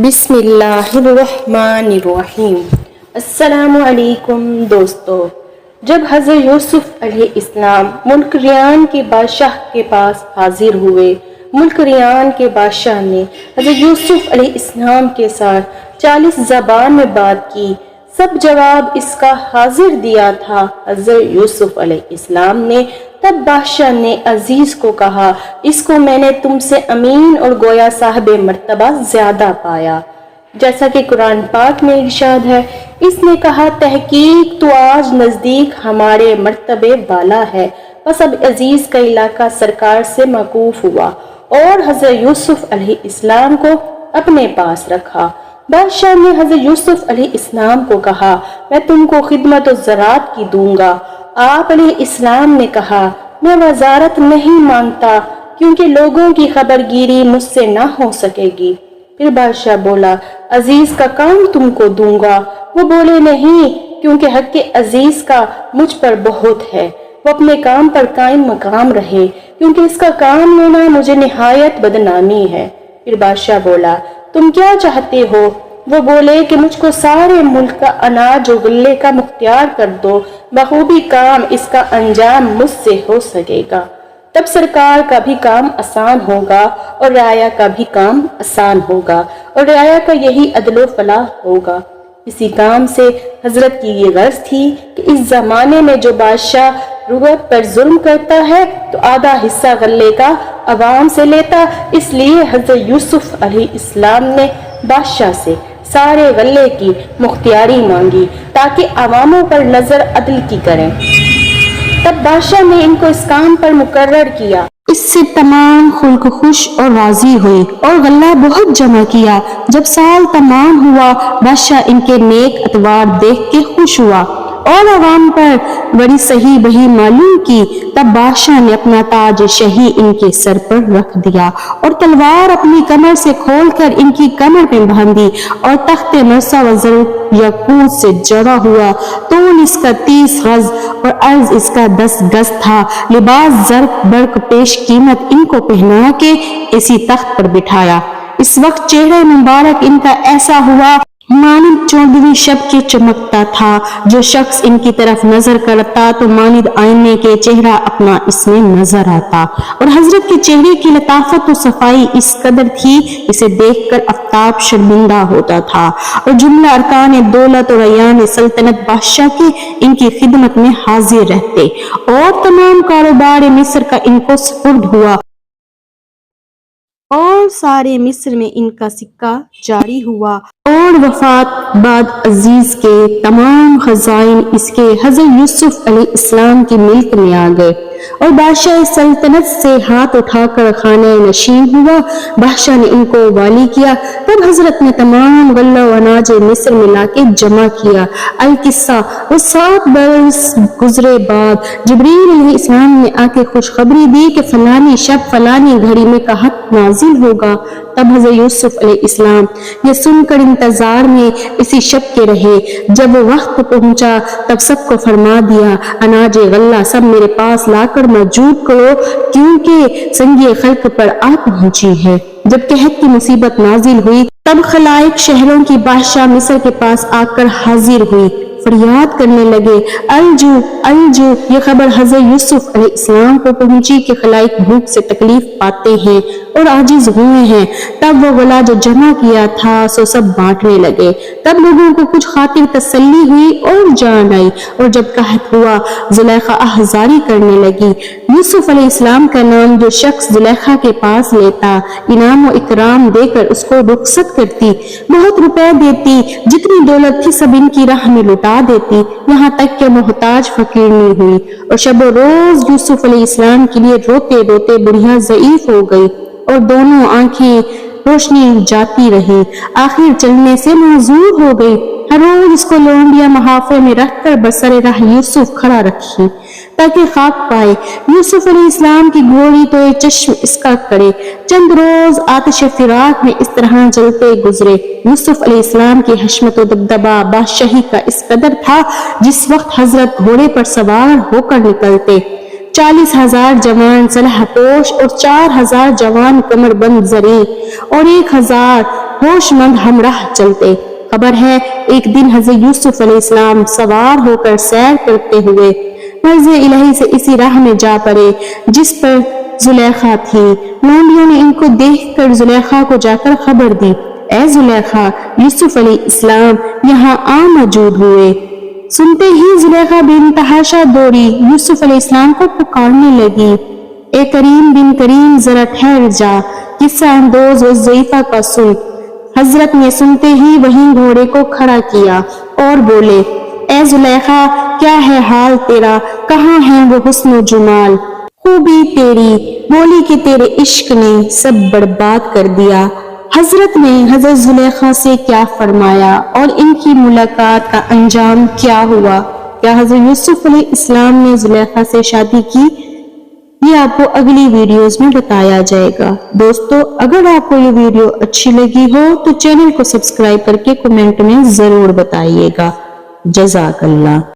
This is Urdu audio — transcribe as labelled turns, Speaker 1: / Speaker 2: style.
Speaker 1: بسم اللہ الرحمن الرحیم۔ السلام علیکم دوستو، جب حضرت یوسف علیہ السلام ملک ریان کے بادشاہ کے پاس حاضر ہوئے، ملک ریان کے بادشاہ نے حضرت یوسف علیہ السلام کے ساتھ 40 زبان میں بات کی، سب جواب اس کا حاضر دیا تھا حضرت یوسف علیہ السلام نے۔ تب بادشاہ نے عزیز کو کہا، اس کو میں نے تم سے امین اور گویا صاحب مرتبہ زیادہ پایا، جیسا کہ قرآن پاک میں ارشاد ہے۔ اس نے کہا، تحقیق تو آج نزدیک ہمارے مرتبے والا ہے۔ بس اب عزیز کا علاقہ سرکار سے موقوف ہوا اور حضرت یوسف علیہ السلام کو اپنے پاس رکھا۔ بادشاہ نے حضرت یوسف علیہ السلام کو کہا، میں تم کو خدمت و زراعت کی دوں گا۔ آپ علیہ السلام نے کہا، میں وزارت نہیں مانگتا کیونکہ لوگوں کی خبر گیری مجھ سے نہ ہو سکے گی۔ پھر بادشاہ بولا، عزیز کا کام تم کو دوں گا۔ وہ بولے، نہیں، کیونکہ حق عزیز کا مجھ پر بہت ہے، وہ اپنے کام پر قائم مقام رہے، کیونکہ اس کا کام لینا مجھے نہایت بدنامی ہے۔ پھر بادشاہ بولا، تم کیا چاہتے ہو؟ وہ بولے کہ مجھ کو سارے ملک کا اناج و غلے کا مختیار کر دو، بخوبی کام اس کا انجام مجھ سے ہو سکے گا۔ تب سرکار کا بھی کام آسان ہوگا اور رعایا کا بھی کام آسان ہوگا، اور رعایا کا یہی عدل و فلاح ہوگا۔ اسی کام سے حضرت کی یہ غرض تھی کہ اس زمانے میں جو بادشاہ رعیت پر ظلم کرتا ہے تو آدھا حصہ غلے کا عوام سے لیتا، اس لیے حضرت یوسف علیہ السلام نے بادشاہ سے سارے غلے کی مختیاری مانگی تاکہ عواموں پر نظر عدل کی کریں۔ تب بادشاہ نے ان کو اس کام پر مقرر کیا۔ اس سے تمام خلق خوش اور راضی ہوئے اور غلہ بہت جمع کیا۔ جب سال تمام ہوا، بادشاہ ان کے نیک اتوار دیکھ کے خوش ہوا اور عوام پر بڑی صحیح بہی معلوم کی۔ تب بادشاہ نے اپنا تاج شہی ان کے سر پر رکھ دیا اور تلوار اپنی کمر سے کھول کر ان کی کمر پہ باندھی، اور تخت مرصع و زر یاقوت سے جڑا ہوا، طول اس کا 30 گز اور عرض اس کا 10 گز تھا، لباس زرق برق پیش قیمت ان کو پہنا کے اسی تخت پر بٹھایا۔ اس وقت چہرہ مبارک ان کا ایسا ہوا مانند 14ویں شب کے چمکتا تھا۔ جو شخص ان کی طرف نظر کرتا تو مانند آئینے کے چہرہ اپنا اس میں نظر آتا، اور حضرت کے چہرے کی لطافت و صفائی اس قدر تھی اسے دیکھ کر آفتاب شرمندہ ہوتا تھا، اور جملہ ارکان دولت اور ایان سلطنت بادشاہ کے ان کی خدمت میں حاضر رہتے، اور تمام کاروبار مصر کا ان کو سپرد ہوا، اور سارے مصر میں ان کا سکہ جاری ہوا۔ اور وفات بعد عزیز کے تمام خزائن اس کے حضرت یوسف علیہ السلام کی ملک میں آ گئے، اور بادشاہ سلطنت سے ہاتھ اٹھا کر خانہ نشین ہوا۔ بادشاہ نے ان کو والی کیا۔ تب حضرت نے تمام غلہ و اناج مصر میں لا کے جمع کیا۔ القصہ، وہ 7 برس گزرے بعد جبریل علیہ السلام نے آ کے خوشخبری دی کہ فلانی شب فلانی گھڑی میں قحط نازل ہوگا۔ تب حضرت یوسف علیہ السلام یہ سن کر انتظار میں اسی شب کے رہے۔ جب وہ وقت پہنچا تب سب کو فرما دیا، اناج غلہ سب میرے پاس لا کر موجود کرو، کیونکہ سنگی خلق پر آ پہنچی ہے۔ جب قحط کی مصیبت نازل ہوئی تب خلائق شہروں کی بادشاہ مصر کے پاس آ کر حاضر ہوئی، فریاد کرنے لگے، الجو الجو۔ یہ خبر حضرت یوسف علیہ السلام کو پہنچی کہ خلائق بھوک سے تکلیف پاتے ہیں اور عاجز ہوئے ہیں۔ تب وہ غلہ جو جمع کیا تھا سو سب بانٹنے لگے۔ تب لوگوں کو کچھ خاطر تسلی ہوئی اور جان آئی، اور جب قحط ہوا زلیخا آہذاری کرنے لگی۔ یوسف علیہ السلام کا نام جو شخص زلیخا کے پاس لیتا، انعام و اکرام دے کر اس کو رخصت کرتی، بہت روپے دیتی، جتنی دولت تھی سب ان کی راہ میں لٹا دیتی، یہاں تک کہ محتاج فقیر نہیں ہوئی، اور شب و روز یوسف علیہ السلام کے لیے روتے روتے بڑھیا ضعیف ہو گئی، اور دونوں آنکھیں روشنی جاتی رہی، آخر چلنے سے معذور ہو گئی۔ ہر روز اس کو لونڈیا محافے میں رکھ کر برسر راہ یوسف کھڑا رکھی تاکہ خاک پائے۔ یوسف علیہ السلام کی گھوڑی تو چشم اس کا کرے۔ چند روز آتش فراق میں اس طرح جلتے گزرے۔ یوسف علیہ السلام کی حشمت و دبدبہ بادشاہی کا اس قدر تھا جس وقت حضرت گھوڑے پر سوار ہو کر نکلتے 40,000 جوان سلح پوش اور 4,000 جوان کمر بند زریں اور 1,000 ہوش مند ہمراہ چلتے۔ خبر ہے ایک دن حضرت یوسف علیہ السلام سوار ہو کر سیر کرتے ہوئے مرض الہی سے اسی راہ میں جا پڑے جس پر زلیخا تھی۔ لونڈیوں نے ان کو دیکھ کر زلیخا کو جا کر خبر دی، اے زلیخا، یوسف علیہ السلام یہاں آ موجود ہوئے۔ سنتے ہی زلیخا بے انتہا دوڑی یوسف علیہ السلام کو پکارنے لگی، اے کریم بن کریم ذرا ٹھہر جا، قصہ اندوز و ضعیفہ کا سن۔ حضرت نے سنتے ہی وہیں گھوڑے کو کھڑا کیا اور بولے، اے زلیخا کیا ہے حال تیرا، کہاں ہے وہ حسن و جمال، خوبی تیری، بولی کہ تیرے عشق نے سب برباد کر دیا۔ حضرت نے حضرت زلیخا سے کیا فرمایا اور ان کی ملاقات کا انجام کیا ہوا؟ کیا حضرت یوسف علیہ السلام نے زلیخا سے شادی کی؟ یہ آپ کو اگلی ویڈیوز میں بتایا جائے گا۔ دوستو اگر آپ کو یہ ویڈیو اچھی لگی ہو تو چینل کو سبسکرائب کر کے کمنٹ میں ضرور بتائیے گا۔ جزاک اللہ۔